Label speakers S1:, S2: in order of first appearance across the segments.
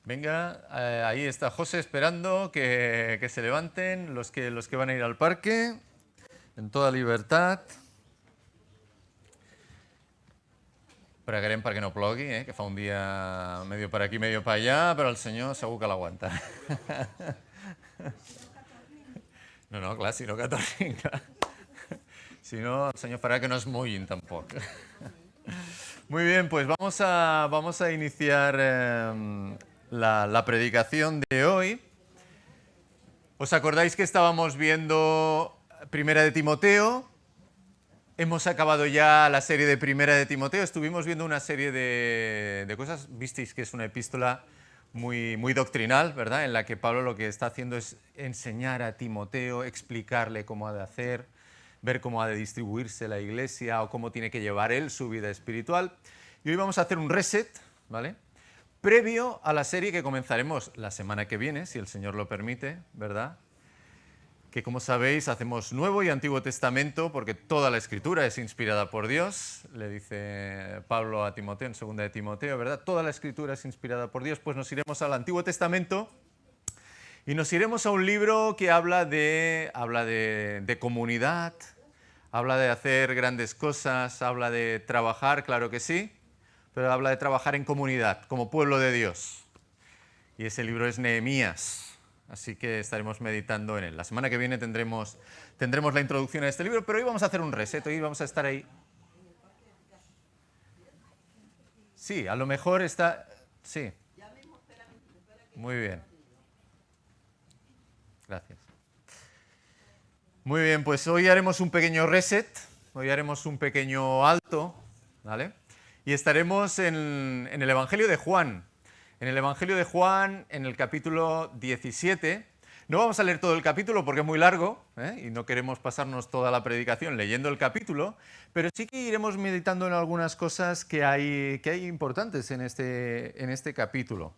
S1: Venga, ahí está José esperando que se levanten los que van a ir al parque, en toda libertad. Pregarem perquè no plogui, que fa un dia medio per aquí, medio per allà, però el senyor segur que l'aguanta. No, clar, si no que tornin, clar. Si no, el senyor farà que no es mullin tampoc. Muy bien, pues vamos a iniciar la predicación de hoy. ¿Os acordáis que estábamos viendo Primera de Timoteo? Hemos acabado ya la serie de Primera de Timoteo. Estuvimos viendo una serie de cosas. Visteis que es una epístola muy doctrinal, ¿verdad? En la que Pablo lo que está haciendo es enseñar a Timoteo, explicarle cómo ha de hacer, ver cómo ha de distribuirse la iglesia o cómo tiene que llevar él su vida espiritual. Y hoy vamos a hacer un reset, ¿vale? Previo a la serie que comenzaremos la semana que viene, si el Señor lo permite, ¿verdad? Que como sabéis hacemos Nuevo y Antiguo Testamento porque toda la Escritura es inspirada por Dios, le dice Pablo a Timoteo en 2 de Timoteo, ¿verdad? Toda la Escritura es inspirada por Dios, pues nos iremos al Antiguo Testamento y nos iremos a un libro que habla de comunidad, habla de hacer grandes cosas, habla de trabajar, claro que sí, pero habla de trabajar en comunidad, como pueblo de Dios. Y ese libro es Nehemías. Así que estaremos meditando en él. La semana que viene tendremos la introducción a este libro, pero hoy vamos a hacer un reset, hoy vamos a estar ahí. Sí, a lo mejor está... Sí. Muy bien. Gracias. Muy bien, pues hoy haremos un pequeño reset, hoy haremos un pequeño alto, ¿vale? Y estaremos en el Evangelio de Juan. En el Evangelio de Juan, en el capítulo 17, no vamos a leer todo el capítulo porque es muy largo, y no queremos pasarnos toda la predicación leyendo el capítulo, pero sí que iremos meditando en algunas cosas que hay importantes en este capítulo.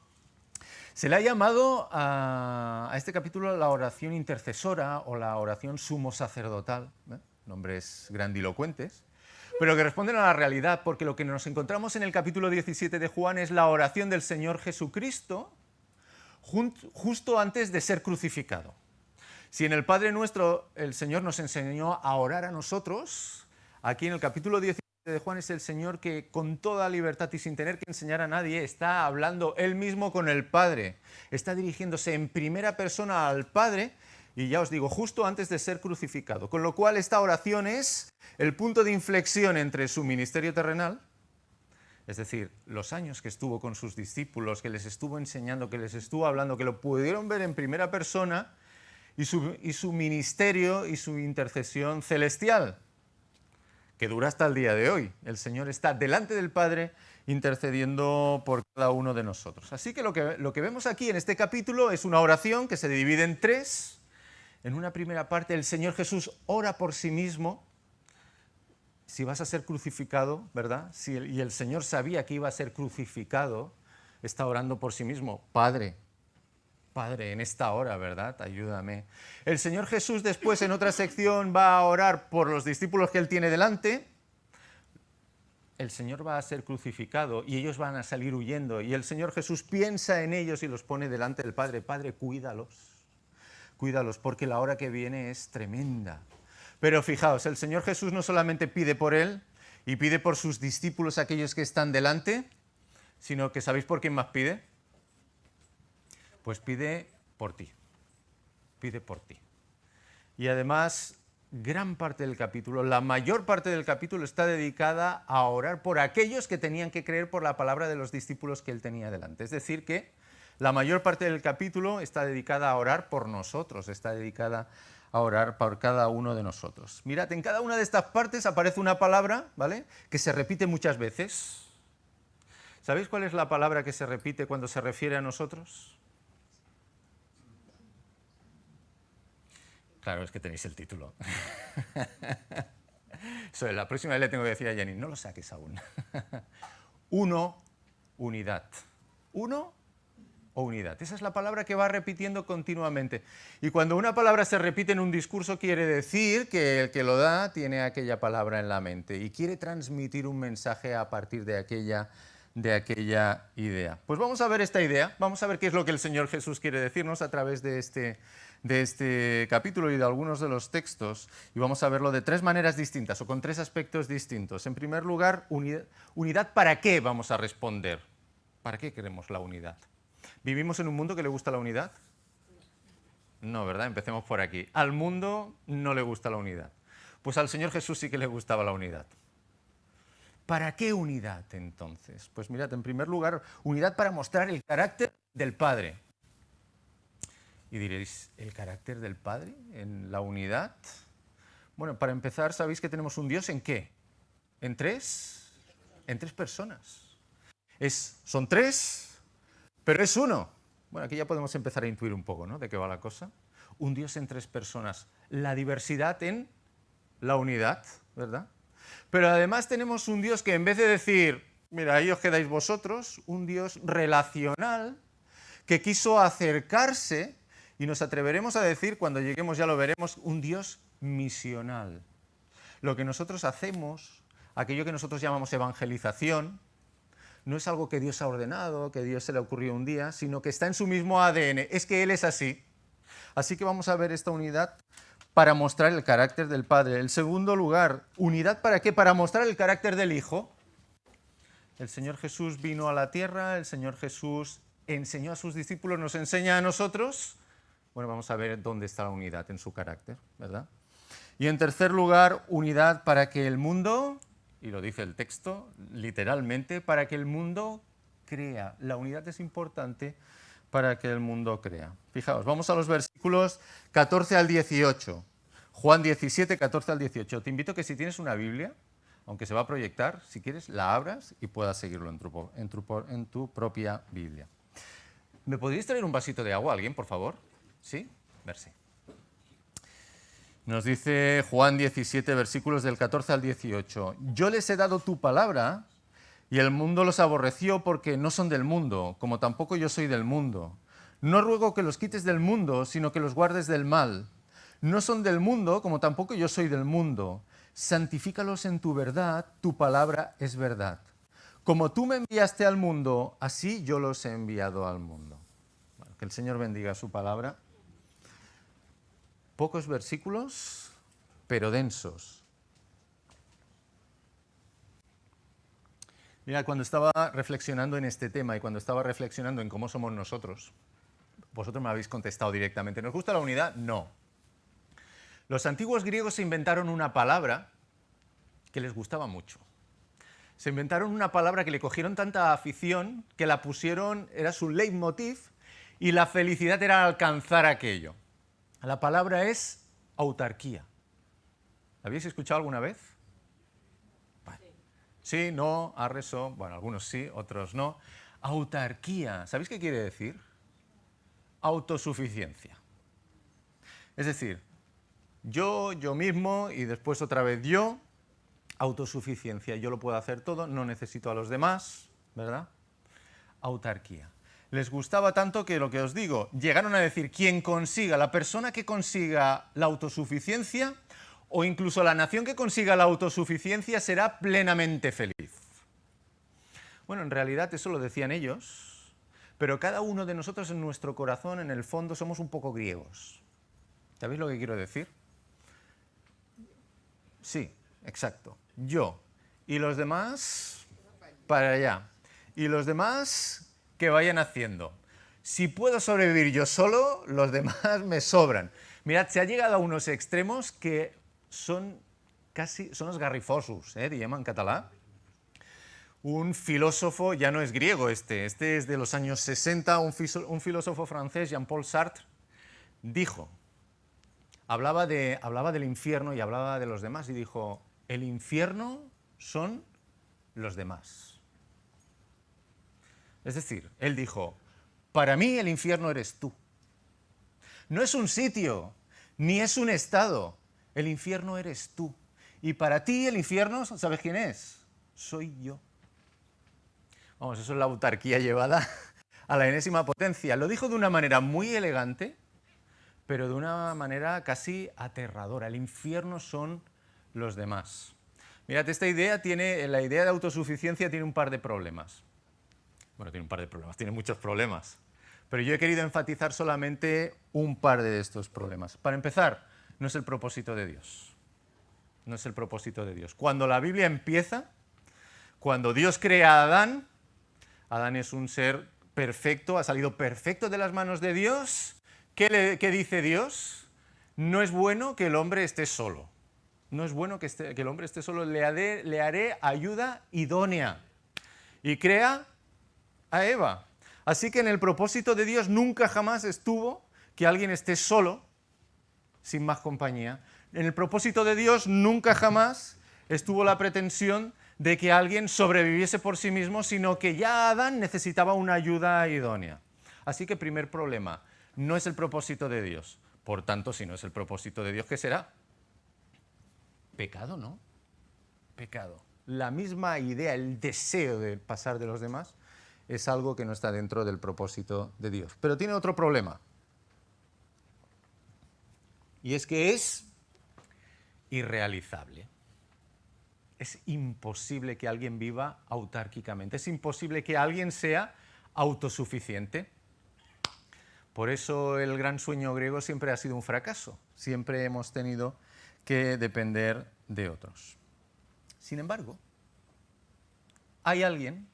S1: Se le ha llamado a este capítulo la oración intercesora o la oración sumo sacerdotal, nombres grandilocuentes, pero que responden a la realidad, porque lo que nos encontramos en el capítulo 17 de Juan es la oración del Señor Jesucristo justo antes de ser crucificado. Si en el Padre Nuestro el Señor nos enseñó a orar a nosotros, aquí en el capítulo 17 de Juan es el Señor que con toda libertad y sin tener que enseñar a nadie está hablando Él mismo con el Padre, está dirigiéndose en primera persona al Padre. Y ya os digo, justo antes de ser crucificado. Con lo cual esta oración es el punto de inflexión entre su ministerio terrenal, es decir, los años que estuvo con sus discípulos, que les estuvo enseñando, que les estuvo hablando, que lo pudieron ver en primera persona, y su ministerio y su intercesión celestial, que dura hasta el día de hoy. El Señor está delante del Padre intercediendo por cada uno de nosotros. Así que lo que vemos aquí en este capítulo es una oración que se divide en tres. En una primera parte, el Señor Jesús ora por sí mismo. Si vas a ser crucificado, ¿verdad? Y el Señor sabía que iba a ser crucificado, está orando por sí mismo. Padre, en esta hora, ¿verdad? Ayúdame. El Señor Jesús después, en otra sección, va a orar por los discípulos que Él tiene delante. El Señor va a ser crucificado y ellos van a salir huyendo. Y el Señor Jesús piensa en ellos y los pone delante del Padre. Padre, cuídalos, porque la hora que viene es tremenda. Pero fijaos, el Señor Jesús no solamente pide por Él y pide por sus discípulos, aquellos que están delante, sino que ¿sabéis por quién más pide? Pues pide por ti. Pide por ti. Y además, gran parte del capítulo, la mayor parte del capítulo está dedicada a orar por aquellos que tenían que creer por la palabra de los discípulos que Él tenía delante. Es decir, que la mayor parte del capítulo está dedicada a orar por nosotros, está dedicada a orar por cada uno de nosotros. Mirad, en cada una de estas partes aparece una palabra, ¿vale?, que se repite muchas veces. ¿Sabéis cuál es la palabra que se repite cuando se refiere a nosotros? Claro, es que tenéis el título. La próxima vez le tengo que decir a Jenny, no lo saques aún. Uno, unidad. Uno o unidad. Esa es la palabra que va repitiendo continuamente. Y cuando una palabra se repite en un discurso, quiere decir que el que lo da tiene aquella palabra en la mente y quiere transmitir un mensaje a partir de aquella de aquella idea. Pues vamos a ver esta idea, vamos a ver qué es lo que el Señor Jesús quiere decirnos a través de este capítulo y de algunos de los textos, y vamos a verlo de tres maneras distintas o con tres aspectos distintos. En primer lugar, unidad, ¿para qué vamos a responder? ¿Para qué queremos la unidad? ¿Vivimos en un mundo que le gusta la unidad? No, ¿verdad? Empecemos por aquí. Al mundo no le gusta la unidad. Pues al Señor Jesús sí que le gustaba la unidad. ¿Para qué unidad entonces? Pues mirad, en primer lugar, unidad para mostrar el carácter del Padre. Y diréis, ¿el carácter del Padre en la unidad? Bueno, para empezar, ¿sabéis que tenemos un Dios en qué? ¿En tres? En tres personas. Son tres, pero es uno. Bueno, aquí ya podemos empezar a intuir un poco, ¿no?, de qué va la cosa. Un Dios en tres personas. La diversidad en la unidad, ¿verdad? Pero además tenemos un Dios que en vez de decir, mira, ahí os quedáis vosotros, un Dios relacional que quiso acercarse, y nos atreveremos a decir, cuando lleguemos ya lo veremos, un Dios misional. Lo que nosotros hacemos, aquello que nosotros llamamos evangelización, no es algo que Dios ha ordenado, que Dios se le ocurrió un día, sino que está en su mismo ADN, es que Él es así. Así que vamos a ver esta unidad para mostrar el carácter del Padre. En segundo lugar, ¿unidad para qué? Para mostrar el carácter del Hijo. El Señor Jesús vino a la tierra, el Señor Jesús enseñó a sus discípulos, nos enseña a nosotros. Bueno, vamos a ver dónde está la unidad en su carácter, ¿verdad? Y en tercer lugar, unidad para que el mundo, y lo dice el texto literalmente, para que el mundo crea. La unidad es importante para que el mundo crea. Fijaos, vamos a los versículos 14 al 18. Juan 17, 14 al 18. Te invito a que si tienes una Biblia, aunque se va a proyectar, si quieres, la abras y puedas seguirlo en tu propia Biblia. ¿Me podríais traer un vasito de agua, alguien, por favor? ¿Sí? Merci. Nos dice Juan 17, versículos del 14 al 18. Yo les he dado tu palabra y el mundo los aborreció porque no son del mundo, como tampoco yo soy del mundo. No ruego que los quites del mundo, sino que los guardes del mal. No son del mundo, como tampoco yo soy del mundo. Santifícalos en tu verdad, tu palabra es verdad. Como tú me enviaste al mundo, así yo los he enviado al mundo. Bueno, que el Señor bendiga su palabra. Pocos versículos, pero densos. Mira, cuando estaba reflexionando en este tema y cuando estaba reflexionando en cómo somos nosotros, vosotros me habéis contestado directamente. ¿Nos gusta la unidad? No. Los antiguos griegos se inventaron una palabra que les gustaba mucho. Se inventaron una palabra que le cogieron tanta afición que la pusieron, era su leitmotiv, y la felicidad era alcanzar aquello. La palabra es autarquía. ¿La habéis escuchado alguna vez? Vale. Sí, no, arreso, bueno, algunos sí, otros no. Autarquía, ¿sabéis qué quiere decir? Autosuficiencia. Es decir, yo mismo y después otra vez yo, autosuficiencia. Yo lo puedo hacer todo, no necesito a los demás, ¿verdad? Autarquía. Les gustaba tanto que lo que os digo, llegaron a decir, la persona que consiga la autosuficiencia o incluso la nación que consiga la autosuficiencia será plenamente feliz. Bueno, en realidad eso lo decían ellos, pero cada uno de nosotros en nuestro corazón, en el fondo, somos un poco griegos. ¿Sabéis lo que quiero decir? Sí, exacto. Yo. Y los demás, para allá. Y los demás, que vayan haciendo. Si puedo sobrevivir yo solo, los demás me sobran. Mirad, se ha llegado a unos extremos que son esgarrifosos, diem en català. Un filósofo, ya no es griego este es de los años 60, un filósofo francés, Jean-Paul Sartre, dijo, hablaba del infierno y hablaba de los demás y dijo, el infierno son los demás. Es decir, él dijo, para mí el infierno eres tú. No es un sitio, ni es un estado. El infierno eres tú. Y para ti el infierno, ¿sabes quién es? Soy yo. Vamos, eso es la autarquía llevada a la enésima potencia. Lo dijo de una manera muy elegante, pero de una manera casi aterradora. El infierno son los demás. Mirad, la idea de autosuficiencia tiene un par de problemas. Bueno, tiene un par de problemas, tiene muchos problemas. Pero yo he querido enfatizar solamente un par de estos problemas. Para empezar, no es el propósito de Dios. No es el propósito de Dios. Cuando la Biblia empieza, cuando Dios crea a Adán, Adán es un ser perfecto, ha salido perfecto de las manos de Dios. ¿Qué dice Dios? No es bueno que el hombre esté solo. No es bueno que el hombre esté solo. Le haré ayuda idónea. Y crea a Eva. Así que en el propósito de Dios nunca jamás estuvo que alguien esté solo, sin más compañía. En el propósito de Dios nunca jamás estuvo la pretensión de que alguien sobreviviese por sí mismo, sino que ya Adán necesitaba una ayuda idónea. Así que primer problema, no es el propósito de Dios. Por tanto, si no es el propósito de Dios, ¿qué será? Pecado, ¿no? Pecado. La misma idea, el deseo de pasar de los demás, es algo que no está dentro del propósito de Dios. Pero tiene otro problema. Y es que es irrealizable. Es imposible que alguien viva autárquicamente. Es imposible que alguien sea autosuficiente. Por eso el gran sueño griego siempre ha sido un fracaso. Siempre hemos tenido que depender de otros. Sin embargo, hay alguien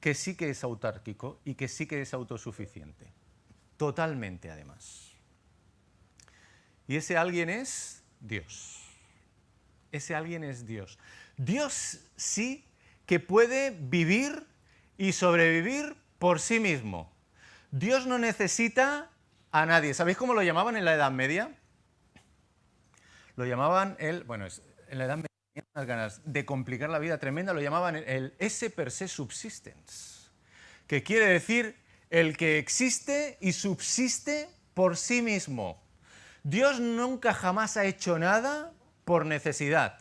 S1: que sí que es autárquico y que sí que es autosuficiente. Totalmente, además. Y ese alguien es Dios. Ese alguien es Dios. Dios sí que puede vivir y sobrevivir por sí mismo. Dios no necesita a nadie. ¿Sabéis cómo lo llamaban en la Edad Media? Lo llamaban en la Edad Media tenía unas ganas de complicar la vida tremenda, lo llamaban el esse per se subsistens, que quiere decir el que existe y subsiste por sí mismo. Dios nunca jamás ha hecho nada por necesidad.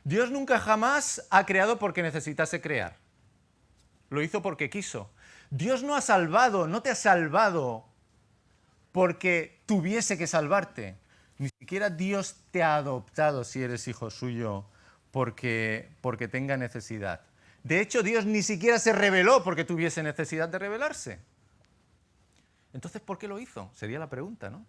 S1: Dios nunca jamás ha creado porque necesitase crear. Lo hizo porque quiso. Dios no te ha salvado porque tuviese que salvarte. Ni siquiera Dios te ha adoptado si eres hijo suyo porque tenga necesidad. De hecho, Dios ni siquiera se reveló porque tuviese necesidad de revelarse. Entonces, ¿por qué lo hizo? Sería la pregunta, ¿no?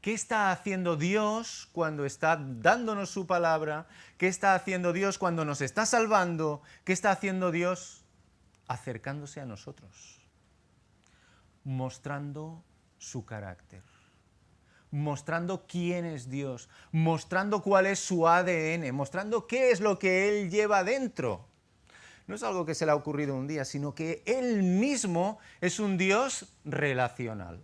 S1: ¿Qué está haciendo Dios cuando está dándonos su palabra? ¿Qué está haciendo Dios cuando nos está salvando? ¿Qué está haciendo Dios acercándose a nosotros? Mostrando su carácter, mostrando quién es Dios, mostrando cuál es su ADN, mostrando qué es lo que Él lleva dentro. No es algo que se le ha ocurrido un día, sino que Él mismo es un Dios relacional.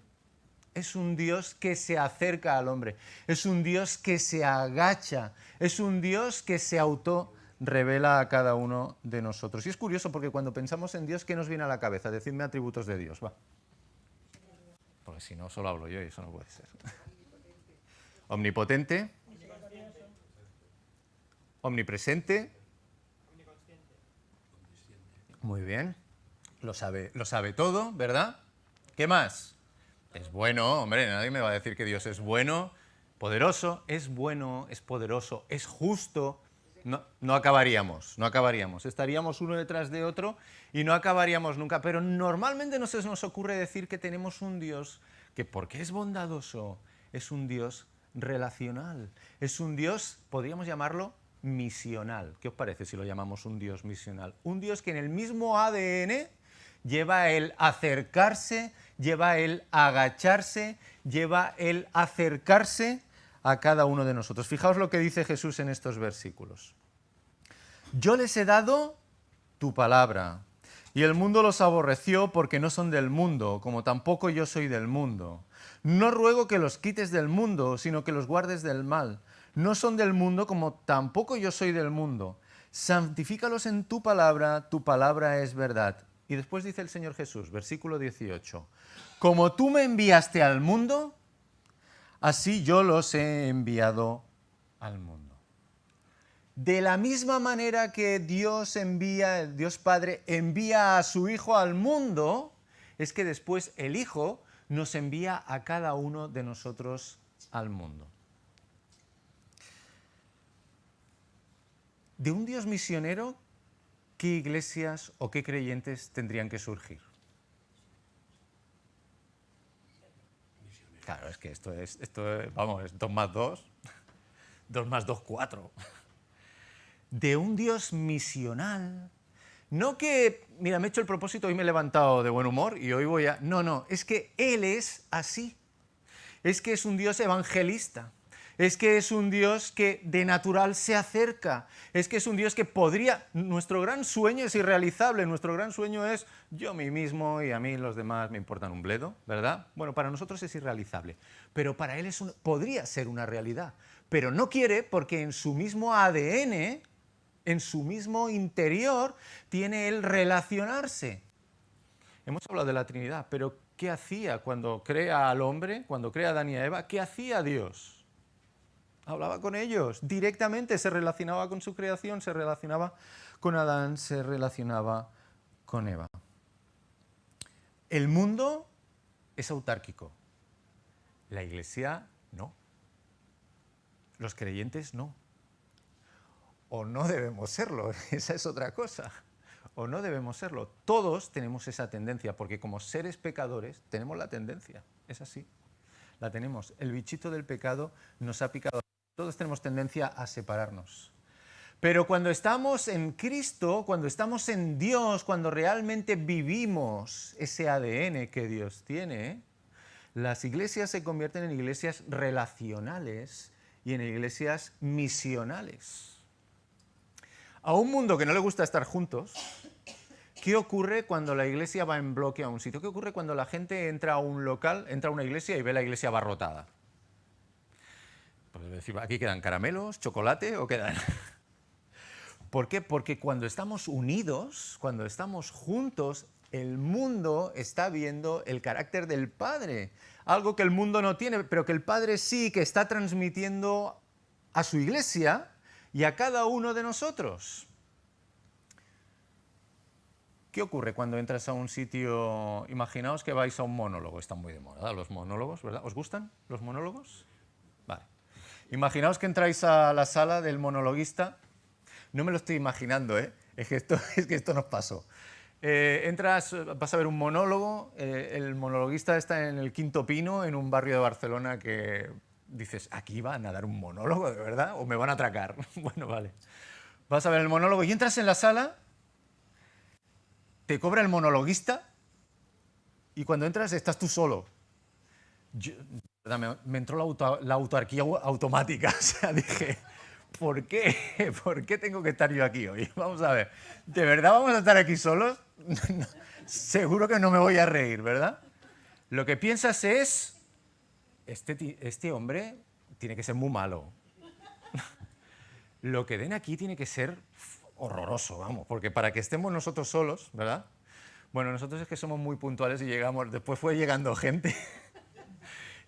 S1: Es un Dios que se acerca al hombre, es un Dios que se agacha, es un Dios que se autorrevela a cada uno de nosotros. Y es curioso porque cuando pensamos en Dios, ¿qué nos viene a la cabeza? Decidme atributos de Dios, va. Porque si no, solo hablo yo y eso no puede ser. Omnipotente. Omnipresente. Muy bien. Lo sabe todo, ¿verdad? ¿Qué más? Es bueno, hombre, nadie me va a decir que Dios es bueno, poderoso, es bueno, es poderoso, es justo. No acabaríamos. Estaríamos uno detrás de otro y no acabaríamos nunca. Pero normalmente no se nos ocurre decir que tenemos un Dios que, porque es bondadoso, es un Dios relacional. Es un Dios, podríamos llamarlo, misional. ¿Qué os parece si lo llamamos un Dios misional? Un Dios que en el mismo ADN lleva el acercarse, lleva el agacharse, lleva el acercarse a cada uno de nosotros. Fijaos lo que dice Jesús en estos versículos. Yo les he dado tu palabra, y el mundo los aborreció porque no son del mundo, como tampoco yo soy del mundo. No ruego que los quites del mundo, sino que los guardes del mal. No son del mundo, como tampoco yo soy del mundo. Santifícalos en tu palabra es verdad. Y después dice el Señor Jesús, versículo 18, como tú me enviaste al mundo, así yo los he enviado al mundo. De la misma manera que Dios Padre envía a su Hijo al mundo, es que después el Hijo nos envía a cada uno de nosotros al mundo. De un Dios misionero, ¿qué iglesias o qué creyentes tendrían que surgir? Claro, es que vamos, es 2 más 2, 2 más 2, 4. De un Dios misional. No que, mira, me he hecho el propósito, hoy me he levantado de buen humor y hoy voy a... No, es que Él es así. Es que es un Dios evangelista. Es que es un Dios que de natural se acerca. Es que es un Dios que podría... Nuestro gran sueño es irrealizable. Nuestro gran sueño es yo a mí mismo y a mí los demás me importan un bledo, ¿verdad? Bueno, para nosotros es irrealizable. Pero para Él podría ser una realidad. Pero no quiere porque en su mismo ADN, en su mismo interior, tiene Él relacionarse. Hemos hablado de la Trinidad, pero ¿qué hacía cuando crea al hombre, cuando crea a Adán y a Eva? ¿Qué hacía Dios? Hablaba con ellos directamente, se relacionaba con su creación, se relacionaba con Adán, se relacionaba con Eva. El mundo es autárquico, la Iglesia no, los creyentes no, o no debemos serlo, esa es otra cosa, o no debemos serlo. Todos tenemos esa tendencia, porque como seres pecadores tenemos la tendencia, es así, la tenemos. El bichito del pecado nos ha picado. Todos tenemos tendencia a separarnos. Pero cuando estamos en Cristo, cuando estamos en Dios, cuando realmente vivimos ese ADN que Dios tiene, las iglesias se convierten en iglesias relacionales y en iglesias misionales. A un mundo que no le gusta estar juntos, ¿qué ocurre cuando la iglesia va en bloque a un sitio? ¿Qué ocurre cuando la gente entra a un local, entra a una iglesia y ve la iglesia abarrotada? Pues decir, ¿aquí quedan caramelos, chocolate o quedan? ¿Por qué? Porque cuando estamos unidos, cuando estamos juntos, el mundo está viendo el carácter del Padre. Algo que el mundo no tiene, pero que el Padre sí, que está transmitiendo a su iglesia y a cada uno de nosotros. ¿Qué ocurre cuando entras a un sitio? Imaginaos que vais a un monólogo, están muy de moda los monólogos, ¿verdad? ¿Os gustan los monólogos? Vale. Imaginaos que entráis a la sala del monologuista. No me lo estoy imaginando, ¿eh? Es que esto nos pasó. Entras, vas a ver un monólogo, el monologuista está en el Quinto Pino, en un barrio de Barcelona que dices, ¿aquí van a dar un monólogo de verdad o me van a atracar? Bueno, vale. Vas a ver el monólogo y entras en la sala, te cobra el monologuista y cuando entras estás tú solo. Me entró la autarquía automática, o sea, dije, ¿por qué? ¿Por qué tengo que estar yo aquí hoy? Vamos a ver, ¿de verdad vamos a estar aquí solos? Seguro que no me voy a reír, ¿verdad? Lo que piensas es, este hombre tiene que ser muy malo. Lo que den aquí tiene que ser horroroso, vamos, porque para que estemos nosotros solos, ¿verdad? Bueno, nosotros es que somos muy puntuales y llegamos, después fue llegando gente.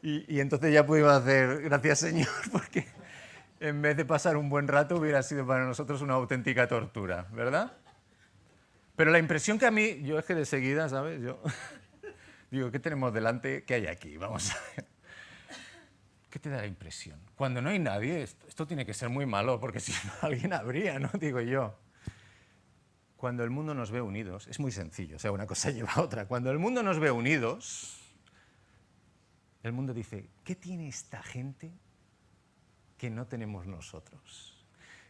S1: Y entonces ya pudimos hacer, gracias Señor, porque en vez de pasar un buen rato hubiera sido para nosotros una auténtica tortura, ¿verdad? Pero la impresión que a mí, yo es que de seguida, ¿sabes? Yo digo, ¿qué tenemos delante? ¿Qué hay aquí? Vamos a ver. ¿Qué te da la impresión? Cuando no hay nadie, esto tiene que ser muy malo, porque si no alguien habría, ¿no? Digo yo. Cuando el mundo nos ve unidos, es muy sencillo, o sea, una cosa lleva a otra. Cuando el mundo nos ve unidos, el mundo dice, ¿qué tiene esta gente que no tenemos nosotros?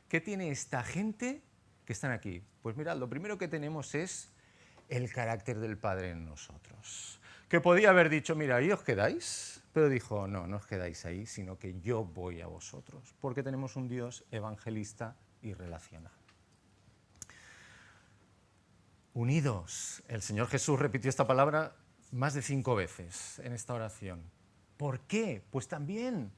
S1: ¿Qué tiene esta gente que están aquí? Pues mirad, lo primero que tenemos es el carácter del Padre en nosotros. Que podía haber dicho, mira, ahí os quedáis, pero dijo, no, no os quedáis ahí, sino que yo voy a vosotros, porque tenemos un Dios evangelista y relacional. Unidos. El Señor Jesús repitió esta palabra más de 5 veces en esta oración. ¿Por qué? Pues también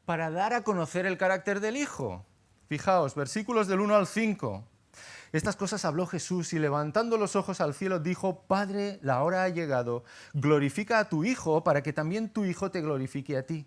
S1: para dar a conocer el carácter del Hijo. Fijaos, versículos del 1 al 5. Estas cosas habló Jesús y levantando los ojos al cielo dijo, Padre, la hora ha llegado, glorifica a tu Hijo para que también tu Hijo te glorifique a ti.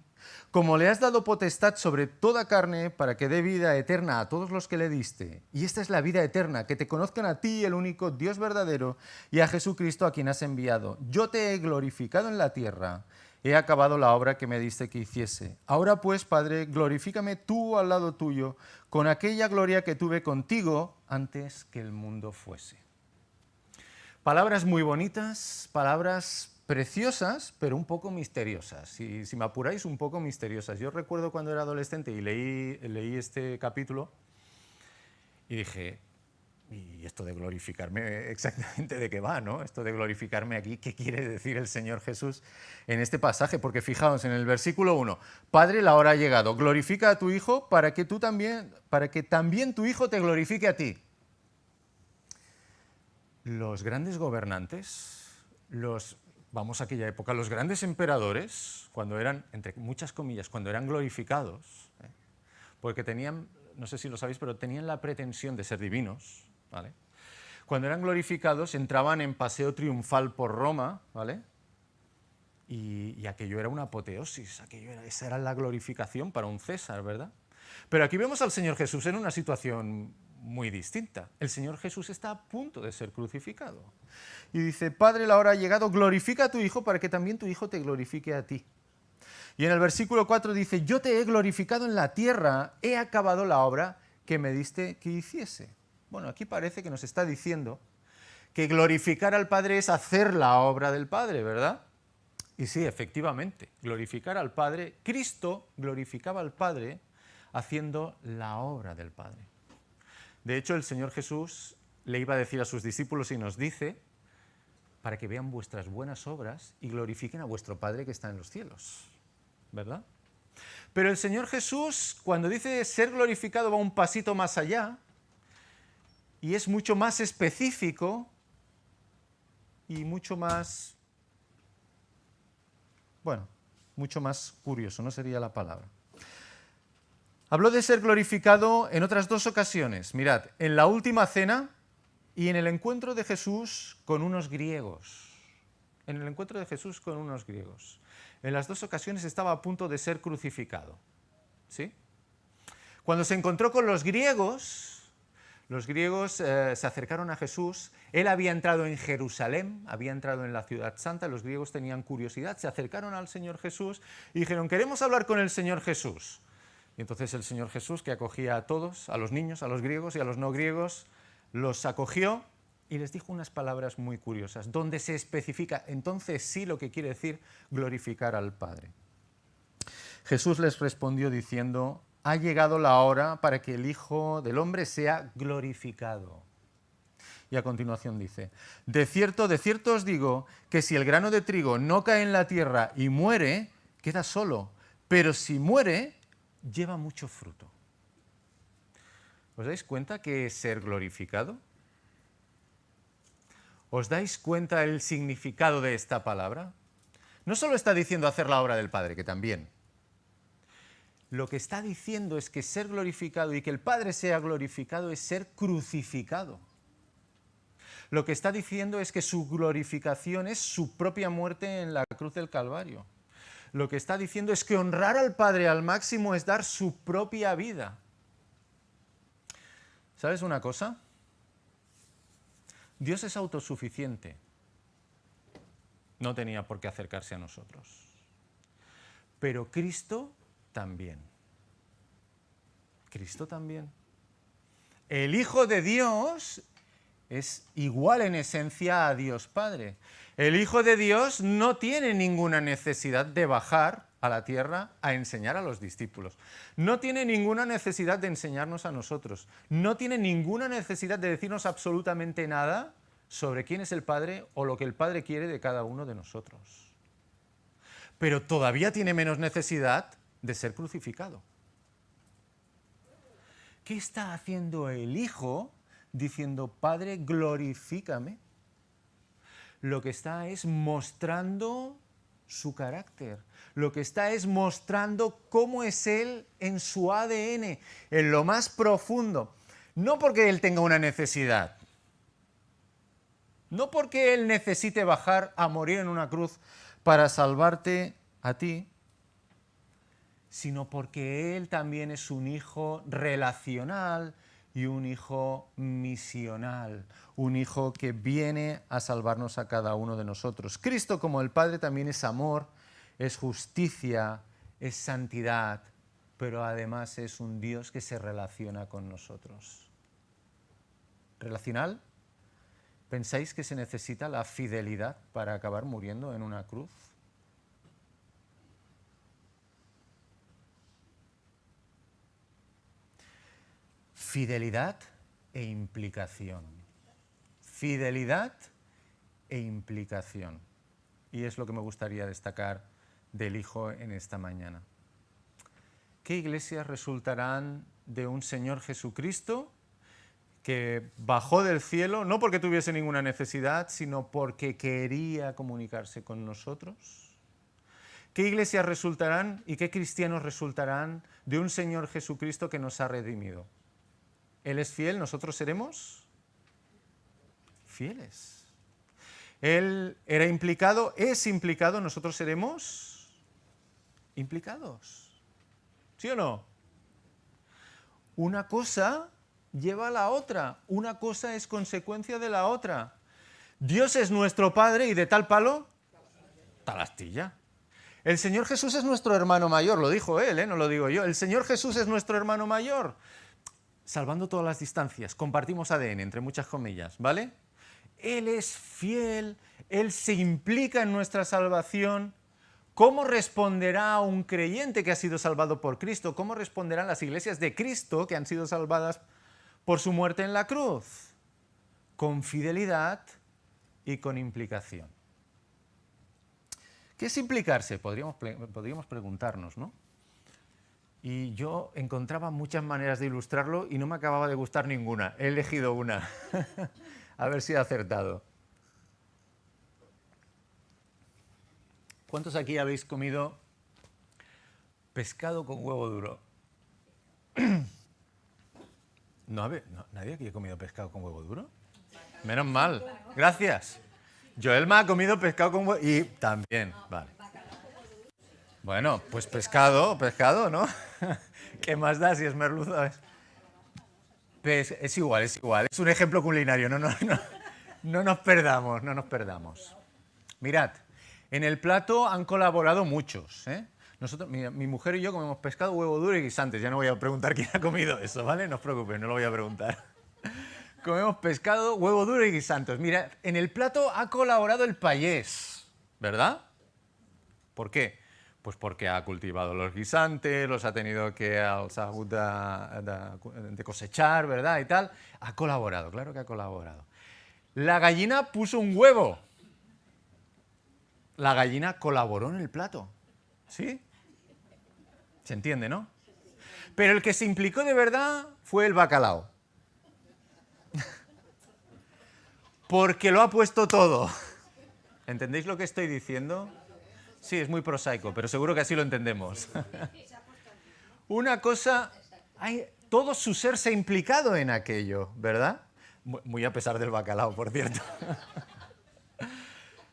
S1: Como le has dado potestad sobre toda carne para que dé vida eterna a todos los que le diste. Y esta es la vida eterna, que te conozcan a ti, el único Dios verdadero, y a Jesucristo a quien has enviado. Yo te he glorificado en la tierra.
S2: he acabado la obra que me diste que hiciese. Ahora pues, Padre, glorifícame tú al lado tuyo, con aquella gloria que tuve contigo antes que el mundo fuese. Palabras muy bonitas, palabras preciosas, pero un poco misteriosas. Si me apuráis, un poco misteriosas. Yo recuerdo cuando era adolescente y leí este capítulo y dije, ¿y esto de glorificarme exactamente de qué va, no? Esto de glorificarme aquí, ¿qué quiere decir el Señor Jesús en este pasaje? Porque fijaos en el versículo 1, Padre, la hora ha llegado, glorifica a tu Hijo para que también tu Hijo te glorifique a ti. Los grandes gobernantes, vamos a aquella época, los grandes emperadores, cuando eran, entre muchas comillas, cuando eran glorificados, porque tenían, no sé si lo sabéis, pero tenían la pretensión de ser divinos, ¿vale? Cuando eran glorificados entraban en paseo triunfal por Roma, ¿vale? Y aquello era una apoteosis, esa era la glorificación para un César, ¿verdad? Pero aquí vemos al Señor Jesús en una situación muy distinta. El Señor Jesús está a punto de ser crucificado. Y dice, Padre, la hora ha llegado, glorifica a tu Hijo para que también tu Hijo te glorifique a ti. Y en el versículo 4 dice, yo te he glorificado en la tierra, he acabado la obra que me diste que hiciese. Bueno, aquí parece que nos está diciendo que glorificar al Padre es hacer la obra del Padre, ¿verdad? Y sí, efectivamente, glorificar al Padre, Cristo glorificaba al Padre haciendo la obra del Padre. De hecho, el Señor Jesús le iba a decir a sus discípulos y nos dice, para que vean vuestras buenas obras y glorifiquen a vuestro Padre que está en los cielos, ¿verdad? Pero el Señor Jesús, cuando dice ser glorificado, va un pasito más allá y es mucho más específico y mucho más, mucho más curioso, no sería la palabra. Habló de ser glorificado en otras dos ocasiones. Mirad, en la última cena y en el encuentro de Jesús con unos griegos. En el encuentro de Jesús con unos griegos. En las dos ocasiones estaba a punto de ser crucificado. ¿Sí? Cuando se encontró con los griegos se acercaron a Jesús. Él había entrado en Jerusalén, había entrado en la ciudad santa. Los griegos tenían curiosidad, se acercaron al Señor Jesús y dijeron, queremos hablar con el Señor Jesús. Y entonces el Señor Jesús, que acogía a todos, a los niños, a los griegos y a los no griegos, los acogió y les dijo unas palabras muy curiosas, donde se especifica entonces sí lo que quiere decir glorificar al Padre. Jesús les respondió diciendo, ha llegado la hora para que el Hijo del Hombre sea glorificado. Y a continuación dice, de cierto os digo que si el grano de trigo no cae en la tierra y muere, queda solo, pero si muere, lleva mucho fruto. ¿Os dais cuenta qué es ser glorificado? ¿Os dais cuenta el significado de esta palabra? No solo está diciendo hacer la obra del Padre, que también. Lo que está diciendo es que ser glorificado y que el Padre sea glorificado es ser crucificado. Lo que está diciendo es que su glorificación es su propia muerte en la cruz del Calvario. Lo que está diciendo es que honrar al Padre al máximo es dar su propia vida. ¿Sabes una cosa? Dios es autosuficiente. No tenía por qué acercarse a nosotros. Pero Cristo también. Cristo también. El Hijo de Dios es igual en esencia a Dios Padre. El Hijo de Dios no tiene ninguna necesidad de bajar a la tierra a enseñar a los discípulos. No tiene ninguna necesidad de enseñarnos a nosotros. No tiene ninguna necesidad de decirnos absolutamente nada sobre quién es el Padre o lo que el Padre quiere de cada uno de nosotros. Pero todavía tiene menos necesidad de ser crucificado. ¿Qué está haciendo el Hijo diciendo, Padre, glorifícame? Lo que está es mostrando su carácter. Lo que está es mostrando cómo es Él en su ADN, en lo más profundo. No porque Él tenga una necesidad. No porque Él necesite bajar a morir en una cruz para salvarte a ti, sino porque Él también es un hijo relacional y un hijo misional, un hijo que viene a salvarnos a cada uno de nosotros. Cristo, como el Padre, también es amor es justicia, es santidad, pero además es un Dios que se relaciona con nosotros. ¿Relacional? ¿Pensáis que se necesita la fidelidad para acabar muriendo en una cruz? Fidelidad e implicación. Fidelidad e implicación. Y es lo que me gustaría destacar del Hijo en esta mañana. ¿Qué iglesias resultarán de un Señor Jesucristo que bajó del cielo, no porque tuviese ninguna necesidad, sino porque quería comunicarse con nosotros? ¿Qué iglesias resultarán y qué cristianos resultarán de un Señor Jesucristo que nos ha redimido? Él es fiel, nosotros seremos fieles. Él era implicado, es implicado, nosotros seremos implicados. ¿Sí o no? Una cosa lleva a la otra, una cosa es consecuencia de la otra. Dios es nuestro Padre y de tal palo, tal astilla. El Señor Jesús es nuestro hermano mayor, lo dijo él, no lo digo yo. El Señor Jesús es nuestro hermano mayor. Salvando todas las distancias, compartimos ADN, entre muchas comillas, ¿vale? Él es fiel, Él se implica en nuestra salvación. ¿Cómo responderá un creyente que ha sido salvado por Cristo? ¿Cómo responderán las iglesias de Cristo que han sido salvadas por su muerte en la cruz? Con fidelidad y con implicación. ¿Qué es implicarse? Podríamos preguntarnos, ¿no? Y yo encontraba muchas maneras de ilustrarlo y no me acababa de gustar ninguna. He elegido una. A ver si he acertado. ¿Cuántos aquí habéis comido pescado con huevo duro? ¿Nadie aquí ha comido pescado con huevo duro? Menos mal. Gracias. Joelma ha comido pescado con huevo... Y también, vale. Bueno, pues pescado, ¿no? ¿Qué más da si es merluza? Es igual. Es un ejemplo culinario, no nos perdamos. Mirad, en el plato han colaborado muchos, ¿eh? Mi mujer y yo comemos pescado, huevo duro y guisantes. Ya no voy a preguntar quién ha comido eso, ¿vale? No os preocupéis, no lo voy a preguntar. Comemos pescado, huevo duro y guisantes. Mira, en el plato ha colaborado el payés, ¿verdad? ¿Por qué? Pues porque ha cultivado los guisantes, los ha tenido que de cosechar, ¿verdad? Y tal. Ha colaborado, claro que ha colaborado. La gallina puso un huevo. La gallina colaboró en el plato. ¿Sí? ¿Se entiende, no? Pero el que se implicó de verdad fue el bacalao. Porque lo ha puesto todo. ¿Entendéis lo que estoy diciendo? Sí, es muy prosaico, pero seguro que así lo entendemos. Una cosa, todo su ser se ha implicado en aquello, ¿verdad? Muy a pesar del bacalao, por cierto.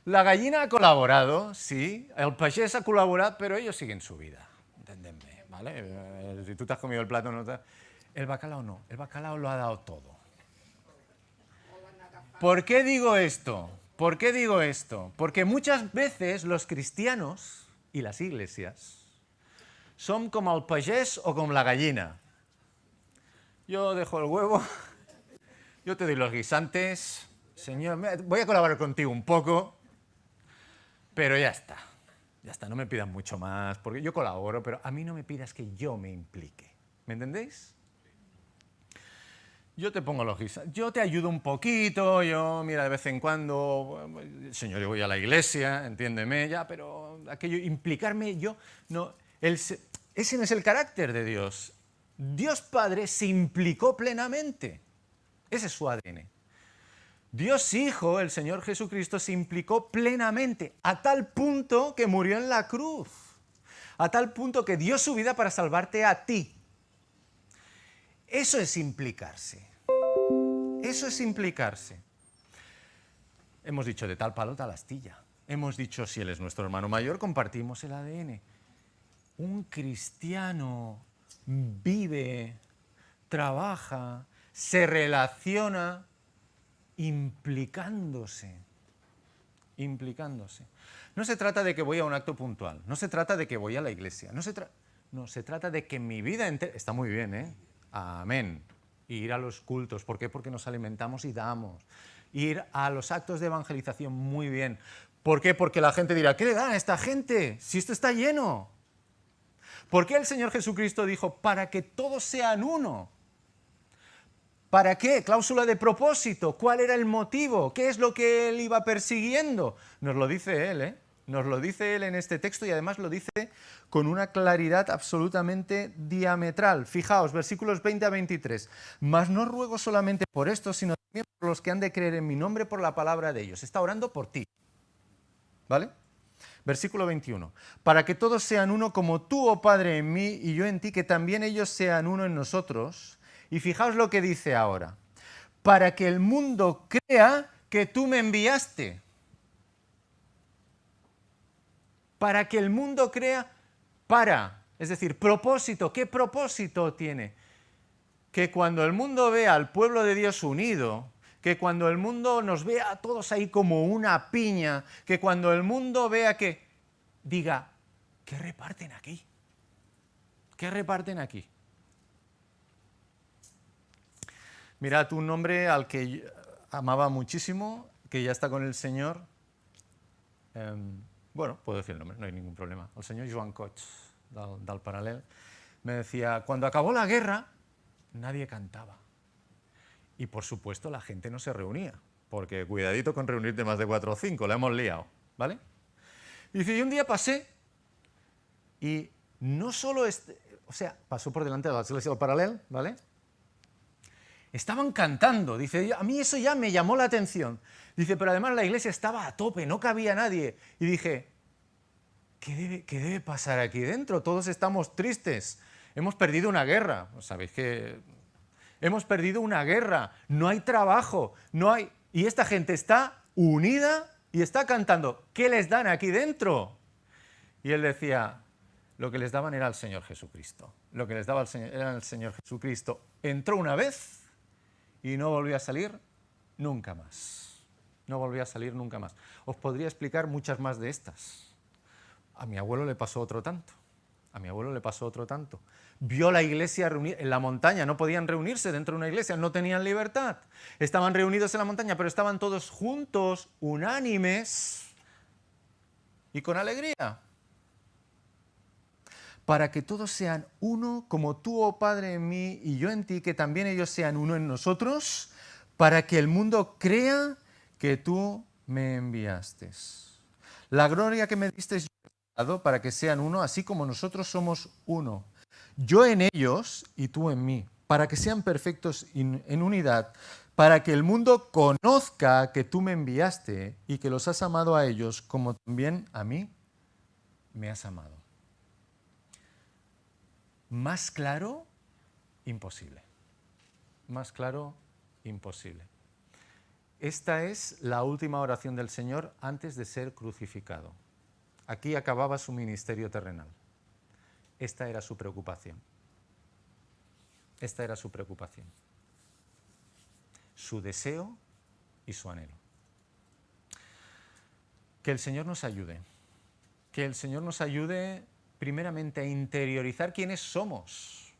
S2: La gallina ha colaborado, sí, el payés ha colaborado, pero ellos siguen su vida, entendedme, ¿vale? Si tú te has comido el plato, el bacalao no, el bacalao lo ha dado todo. ¿Por qué digo esto? Porque muchas veces los cristianos y las iglesias son como el payés o como la gallina. Yo dejo el huevo, yo te doy los guisantes, Señor, voy a colaborar contigo un poco, pero ya está, no me pidas mucho más, porque yo colaboro, pero a mí no me pidas que yo me implique. ¿Me entendéis? Yo te pongo los guisantes, yo te ayudo un poquito, mira, de vez en cuando, Señor, yo voy a la iglesia, entiéndeme ya, pero aquello, implicarme yo, no, ese no es el carácter de Dios. Dios Padre se implicó plenamente, ese es su ADN. Dios Hijo, el Señor Jesucristo, se implicó plenamente, a tal punto que murió en la cruz, a tal punto que dio su vida para salvarte a ti. Eso es implicarse. Eso es implicarse. Hemos dicho de tal palo, tal astilla. Hemos dicho, si Él es nuestro hermano mayor, compartimos el ADN. Un cristiano vive, trabaja, se relaciona implicándose implicándose. No se trata de que voy a un acto puntual, no se trata de que voy a la iglesia, no, se trata de que mi vida entera... Está muy bien, ¿eh? Amén. Ir a los cultos, ¿por qué? Porque nos alimentamos y damos. Ir a los actos de evangelización, muy bien. ¿Por qué? Porque la gente dirá, ¿qué le dan a esta gente si esto está lleno? ¿Por qué el Señor Jesucristo dijo, para que todos sean uno? ¿Para qué? Cláusula de propósito. ¿Cuál era el motivo? ¿Qué es lo que él iba persiguiendo? Nos lo dice él, ¿eh? Nos lo dice él en este texto y además lo dice con una claridad absolutamente diametral. Fijaos, versículos 20 a 23. Mas no ruego solamente por esto, sino también por los que han de creer en mi nombre por la palabra de ellos. Está orando por ti. ¿Vale? Versículo 21. Para que todos sean uno como tú, oh Padre, en mí y yo en ti, que también ellos sean uno en nosotros. Y fijaos lo que dice ahora. Para que el mundo crea que tú me enviaste. Para que el mundo crea es decir, propósito. ¿Qué propósito tiene? Que cuando el mundo vea al pueblo de Dios unido, que cuando el mundo nos vea a todos ahí como una piña, que cuando el mundo vea que diga, ¿qué reparten aquí? ¿Qué reparten aquí? Mirad, un hombre al que amaba muchísimo, que ya está con el Señor, bueno, puedo decir el nombre, no hay ningún problema, el señor Joan Cots, del Paral·lel, me decía, cuando acabó la guerra, nadie cantaba. Y por supuesto la gente no se reunía, porque cuidadito con reunirte más de 4 o 5, la hemos liado, ¿vale? Y dice, y un día pasé, y no solo, pasó por delante de la iglesia del Paral·lel, ¿vale? Estaban cantando, dice, a mí eso ya me llamó la atención. Dice, pero además la iglesia estaba a tope, no cabía nadie. Y dije, ¿qué debe pasar aquí dentro? Todos estamos tristes, hemos perdido una guerra. ¿Sabéis qué? Hemos perdido una guerra, no hay trabajo, no hay... Y esta gente está unida y está cantando. ¿Qué les dan aquí dentro? Y él decía, lo que les daban era el Señor Jesucristo. Lo que les daba era el Señor Jesucristo. Entró una vez y no volvió a salir nunca más. No volvió a salir nunca más. Os podría explicar muchas más de estas. A mi abuelo le pasó otro tanto. A mi abuelo le pasó otro tanto. Vio la iglesia reunida en la montaña, no podían reunirse dentro de una iglesia, no tenían libertad. Estaban reunidos en la montaña, pero estaban todos juntos, unánimes y con alegría. Para que todos sean uno, como tú, oh Padre, en mí y yo en ti, que también ellos sean uno en nosotros, para que el mundo crea que tú me enviaste. La gloria que me diste yo he dado para que sean uno, así como nosotros somos uno. Yo en ellos y tú en mí, para que sean perfectos en unidad, para que el mundo conozca que tú me enviaste y que los has amado a ellos como también a mí me has amado. Más claro, imposible. Más claro, imposible. Esta es la última oración del Señor antes de ser crucificado. Aquí acababa su ministerio terrenal. Esta era su preocupación. Esta era su preocupación. Su deseo y su anhelo. Que el Señor nos ayude. Que el Señor nos ayude primeramente a interiorizar quiénes somos.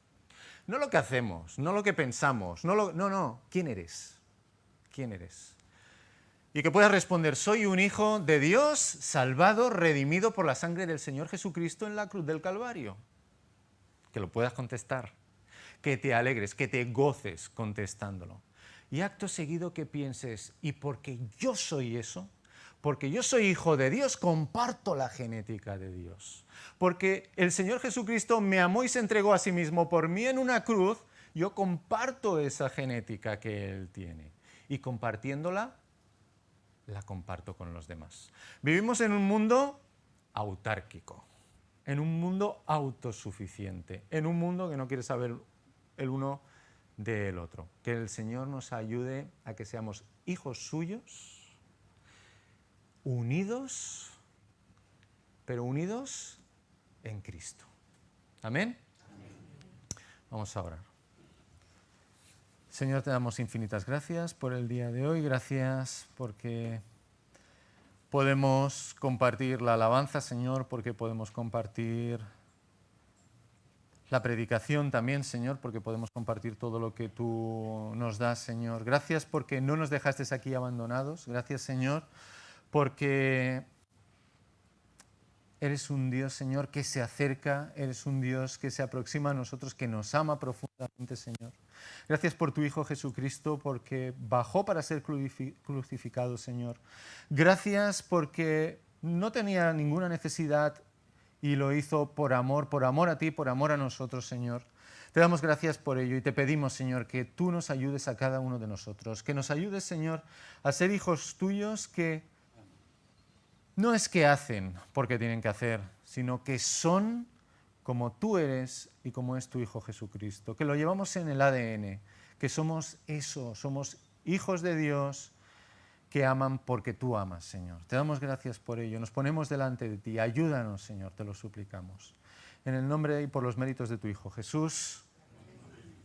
S2: No lo que hacemos, no lo que pensamos, no, ¿quién eres? ¿Quién eres? Y que puedas responder, soy un hijo de Dios, salvado, redimido por la sangre del Señor Jesucristo en la cruz del Calvario. Que lo puedas contestar, que te alegres, que te goces contestándolo. Y acto seguido que pienses, y porque yo soy eso, porque yo soy hijo de Dios, comparto la genética de Dios. Porque el Señor Jesucristo me amó y se entregó a sí mismo por mí en una cruz, yo comparto esa genética que Él tiene. Y compartiéndola, la comparto con los demás. Vivimos en un mundo autárquico, en un mundo autosuficiente, en un mundo que no quiere saber el uno del otro. Que el Señor nos ayude a que seamos hijos suyos, unidos, pero unidos en Cristo. ¿Amén? Amén. Vamos a orar. Señor, te damos infinitas gracias por el día de hoy. Gracias porque podemos compartir la alabanza, Señor, porque podemos compartir la predicación también, Señor, porque podemos compartir todo lo que tú nos das, Señor. Gracias porque no nos dejaste aquí abandonados. Gracias, Señor, porque eres un Dios, Señor, que se acerca, eres un Dios que se aproxima a nosotros, que nos ama profundamente, Señor. Gracias por tu Hijo Jesucristo, porque bajó para ser crucificado, Señor. Gracias porque no tenía ninguna necesidad y lo hizo por amor a ti, por amor a nosotros, Señor. Te damos gracias por ello y te pedimos, Señor, que tú nos ayudes a cada uno de nosotros, que nos ayudes, Señor, a ser hijos tuyos que no es que hacen porque tienen que hacer, sino que son como tú eres y como es tu Hijo Jesucristo, que lo llevamos en el ADN, que somos eso, somos hijos de Dios que aman porque tú amas, Señor. Te damos gracias por ello, nos ponemos delante de ti, ayúdanos, Señor, te lo suplicamos. En el nombre y por los méritos de tu Hijo Jesús.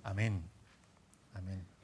S2: Amén. Amén.